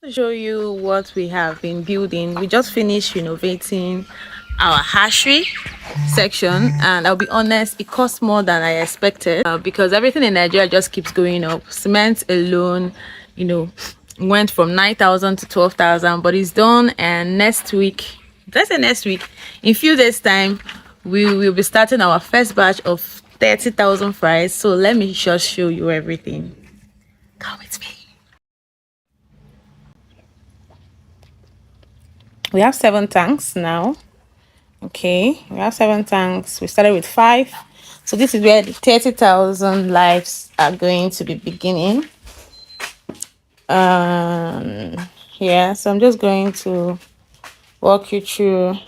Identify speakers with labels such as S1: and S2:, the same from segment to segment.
S1: To show you what we have been building. We just finished renovating our hatchery section, and I'll be honest, it cost more than I expected because everything in Nigeria just keeps going up. Cement alone, you know, went from 9,000 to 12,000, but it's done. And next week, let's say next week, in few days time, we will be starting our first batch of 30,000 fries. So let me just show you everything. Come with me. We have 7 tanks now. Okay, we have 7 tanks. We started with 5, so this is where the 30,000 lives are going to be beginning. Yeah, so I'm just going to walk you through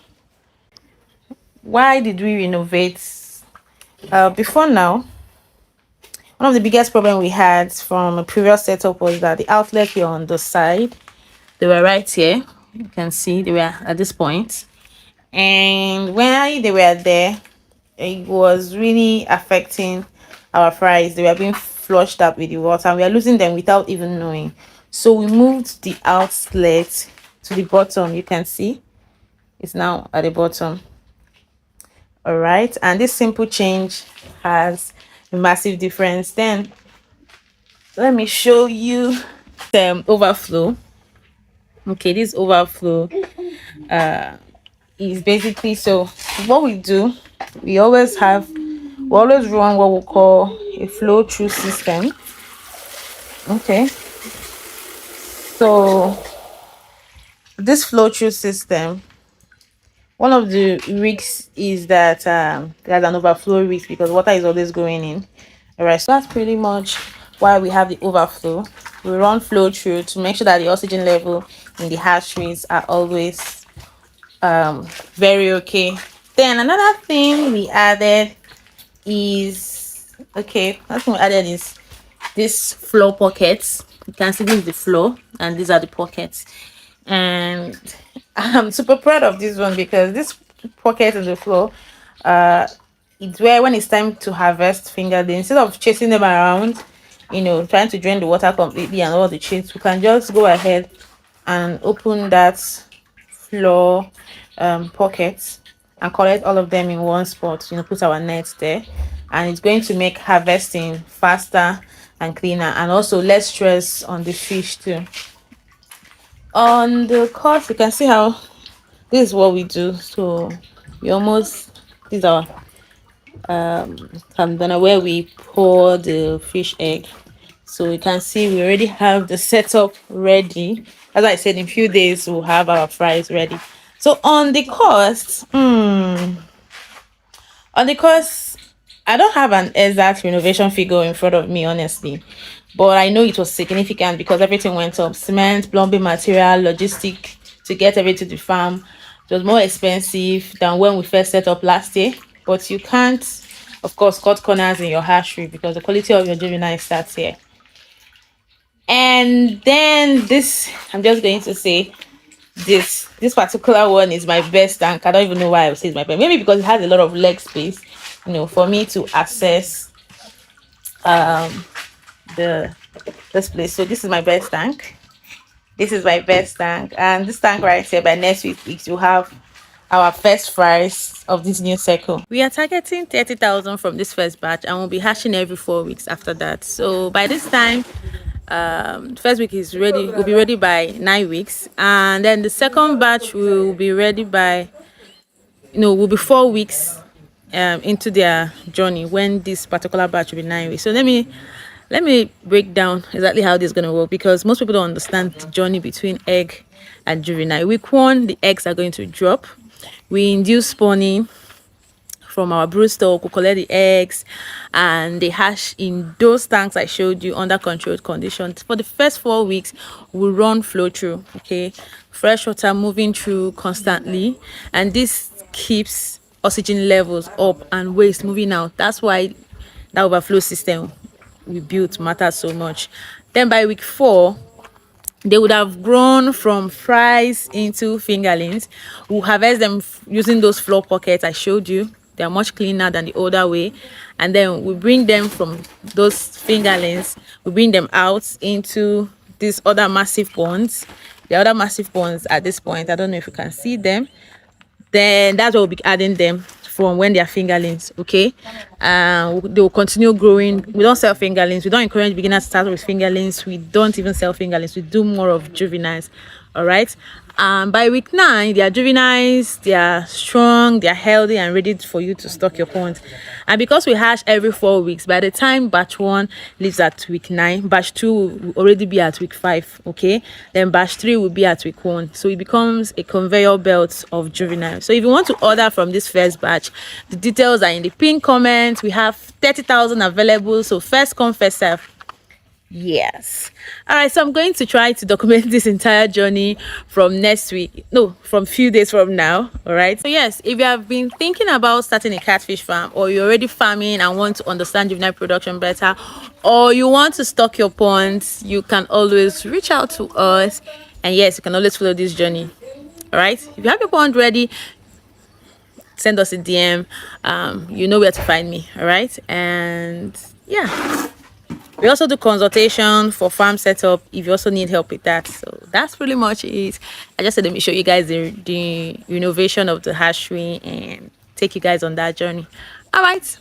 S1: why did we renovate. Before now, one of the biggest problem we had from a previous setup was that the outlet here on the side, they were right here. You can see they were at this point, and when they were there, it was really affecting our fries. They were being flushed up with the water, and we are losing them without even knowing. So we moved the outlet to the bottom. You can see it's now at the bottom. All right, and this simple change has a massive difference. Then let me show you the overflow. Okay, this overflow is basically, so what we do, we always run what we call a flow through system. Okay, so this flow through system, one of the risks is that there's an overflow risk because water is always going in. All right, so that's pretty much why we have the overflow. We run flow through to make sure that the oxygen level in the hatcheries are always very okay. Then another thing we added is, this floor pockets. You can see this is the floor and these are the pockets, and I'm super proud of this one because this pocket in the floor, it's where when it's time to harvest fingerlings, instead of chasing them around, trying to drain the water completely and all the chase, we can just go ahead and open that floor pockets and collect all of them in one spot. Put our nets there, and it's going to make harvesting faster and cleaner, and also less stress on the fish too. On the cost, you can see how this is what we do. So this is our container where we pour the fish egg. So you can see we already have the setup ready. As I said, in a few days we'll have our fries ready. So on the cost, I don't have an exact renovation figure in front of me, honestly, but I know it was significant because everything went up: cement, plumbing material, logistic to get everything to the farm. It was more expensive than when we first set up last year, but you can't, of course, cut corners in your hatchery because the quality of your juvenile starts here. And then this, I'm just going to say, this particular one is my best tank. I don't even know why I would say it's my best. Maybe because it has a lot of leg space, for me to access this place. So this is my best tank. And this tank right here, by next week you'll have our first fries of this new cycle. We are targeting 30,000 from this first batch, and we'll be hatching every 4 weeks after that. So by this time, first week is ready, will be ready by 9 weeks, and then the second batch will be ready by will be 4 weeks into their journey, when this particular batch will be 9 weeks. So let me break down exactly how this is going to work, because most people don't understand the journey between egg and juvenile. Week 1, the eggs are going to drop. We induce spawning from our brood stock. We collect the eggs and they hatch in those tanks I showed you under controlled conditions. For the first 4 weeks, we run flow through, okay, fresh water moving through constantly, and this keeps oxygen levels up and waste moving out. That's why that overflow system we built matters so much. Then by week 4, they would have grown from fries into fingerlings. We'll harvest them using those floor pockets I showed you. They are much cleaner than the older way, and then we bring them from those fingerlings, we bring them out into these other massive ponds. The other massive ponds at this point, I don't know if you can see them, then that's what we'll be adding them from when they are fingerlings. Okay, they will continue growing. We don't sell fingerlings. We don't encourage beginners to start with fingerlings. We don't even sell fingerlings. We do more of juveniles. All right, by week 9 they are juveniles, they are strong, they are healthy and ready for you to stock your pond. And because we hatch every 4 weeks, by the time batch 1 leaves at week 9, batch 2 will already be at week 5. Okay, then batch 3 will be at week 1. So it becomes a conveyor belt of juveniles. So if you want to order from this first batch, the details are in the pinned comment. We have 30,000 available, so first come first serve. Yes. All right, so I'm going to try to document this entire journey from next week, no, from few days from now. All right, so yes, if you have been thinking about starting a catfish farm, or you're already farming and want to understand juvenile production better, or you want to stock your ponds, you can always reach out to us. And yes, you can always follow this journey. All right, if you have your pond ready, send us a DM. You know where to find me. All right, and yeah, we also do consultation for farm setup if you also need help with that. So that's pretty much it. I just said let me show you guys the renovation of the hatchery and take you guys on that journey. All right.